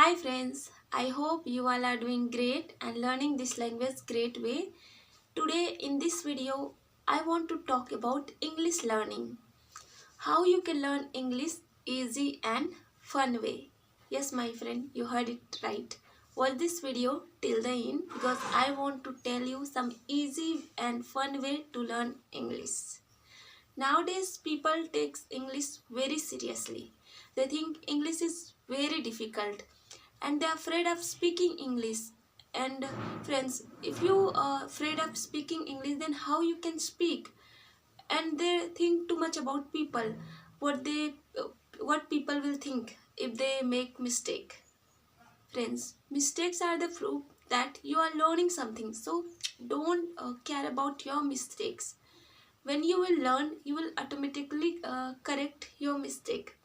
Hi friends, I hope you all are doing great and learning this language great way. Today in this video, I want to talk about English learning. How you can learn English easy and fun way. Yes my friend, you heard it right. Watch this video till the end because I want to tell you some easy and fun way to learn English. Nowadays, people take English very seriously. They think English is very difficult and they're afraid of speaking English. And friends, if you are afraid of speaking English, then how you can speak? And they think too much about people, what they, what people will think if they make mistake. Friends, mistakes are the proof that you are learning something. So don't care about your mistakes. When you will learn, you will automatically correct your mistake.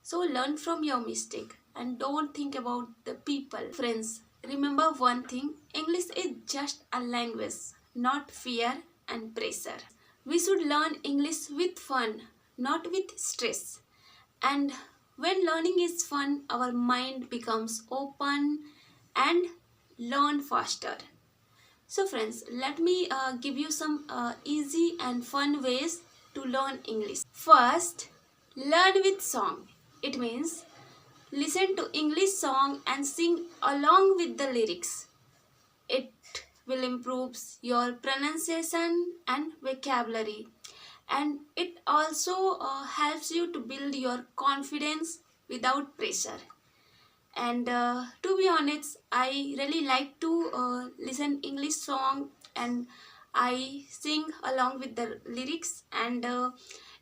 So learn from your mistake and don't think about the people. Friends, remember one thing, English is just a language, not fear and pressure. We should learn English with fun, not with stress. And when learning is fun, our mind becomes open and learn faster. So friends, let me give you some easy and fun ways to learn English. First, learn with song. It means listen to English song and sing along with the lyrics. It will improve your pronunciation and vocabulary. And it also helps you to build your confidence without pressure. And to be honest, I really like to listen English song and I sing along with the lyrics, and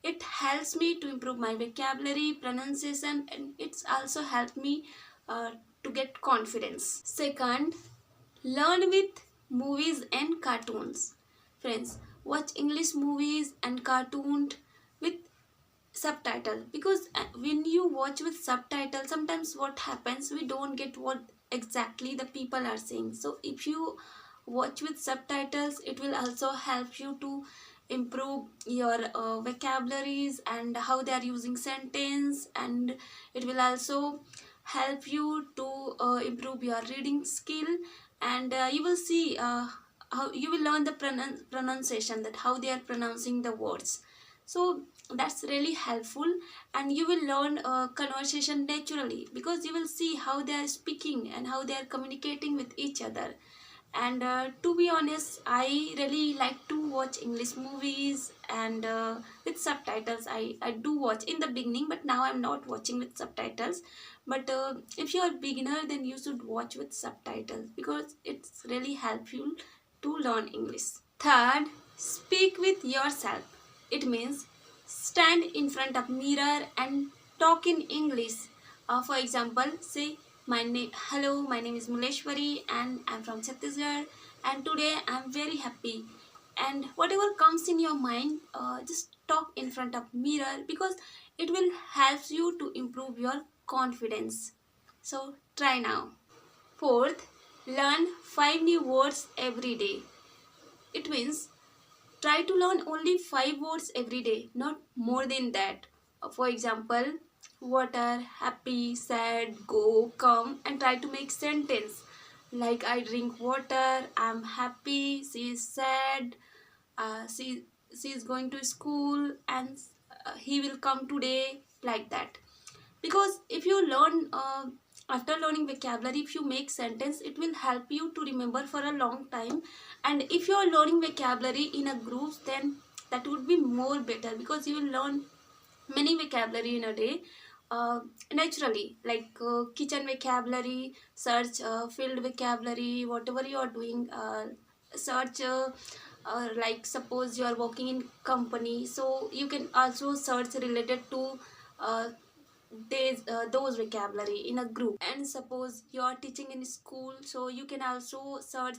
it helps me to improve my vocabulary, pronunciation, and it's also helped me to get confidence. Second, learn with movies and cartoons. Friends, watch English movies and cartoons with subtitle, because when you watch with subtitle, sometimes what happens, we don't get what exactly the people are saying. So if you watch with subtitles, it will also help you to improve your vocabularies and how they are using sentence, and it will also help you to improve your reading skill, and you will see how you will learn the pronunciation, that how they are pronouncing the words. So that's really helpful, and you will learn conversation naturally because you will see how they are speaking and how they are communicating with each other. And to be honest, I really like to watch English movies and with subtitles. I do watch in the beginning, but now I'm not watching with subtitles. But if you're a beginner, then you should watch with subtitles because it's really helpful to learn English. Third, speak with yourself. It means stand in front of mirror and talk in English. For example, say hello, my name is Muleshwari and I'm from Chhattisgarh, and today I'm very happy. And whatever comes in your mind, just talk in front of mirror because it will help you to improve your confidence. So try now. Fourth, learn 5 new words every day. It means try to learn only 5 words every day, not more than that. For example, water, happy, sad, go, come, and try to make sentence like I drink water, I'm happy, she is sad, she is going to school, and he will come today, like that. Because if you learn after learning vocabulary, if you make sentence, it will help you to remember for a long time. And if you are learning vocabulary in a group, then that would be more better because you will learn many vocabulary in a day naturally, like kitchen vocabulary, search field vocabulary, whatever you are doing, search like suppose you are working in company, so you can also search related to uh, those vocabulary in a group. And suppose you are teaching in school, so you can also search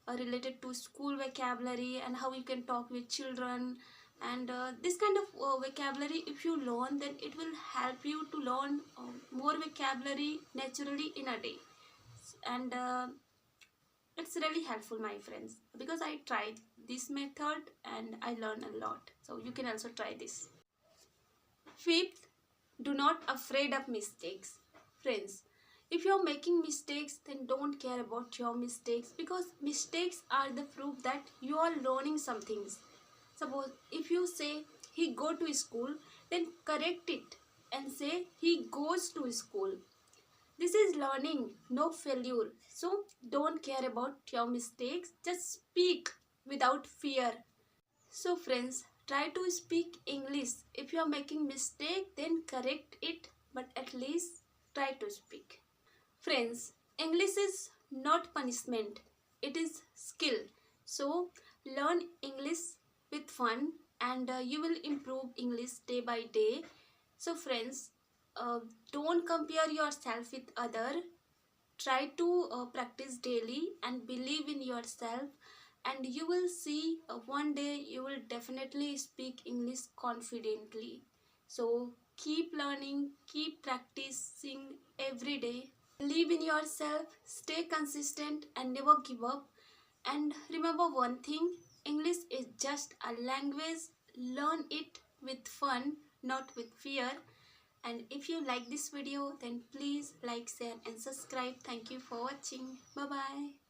related to school vocabulary and how you can talk with children. And this kind of vocabulary, if you learn, then it will help you to learn more vocabulary naturally in a day. And it's really helpful, my friends, because I tried this method and I learned a lot, so you can also try this. Fifth, do not afraid of mistakes. Friends, If you're making mistakes, then don't care about your mistakes, because mistakes are the proof that you are learning some things. Suppose if you say he go to school, then correct it and say he goes to school. This is learning, no failure. So don't care about your mistakes, just speak without fear. So friends, try to speak English. If you are making mistake, then correct it, but at least try to speak. Friends, English is not punishment, it is skill. So learn English with fun, and you will improve English day by day. So friends, don't compare yourself with other. Try to practice daily and believe in yourself, and you will see one day you will definitely speak English confidently. So keep learning, keep practicing every day. Believe in yourself, stay consistent, and never give up. And remember one thing, English is just a language. Learn it with fun, not with fear. And if you like this video, then please like, share, and subscribe. Thank you for watching. Bye bye.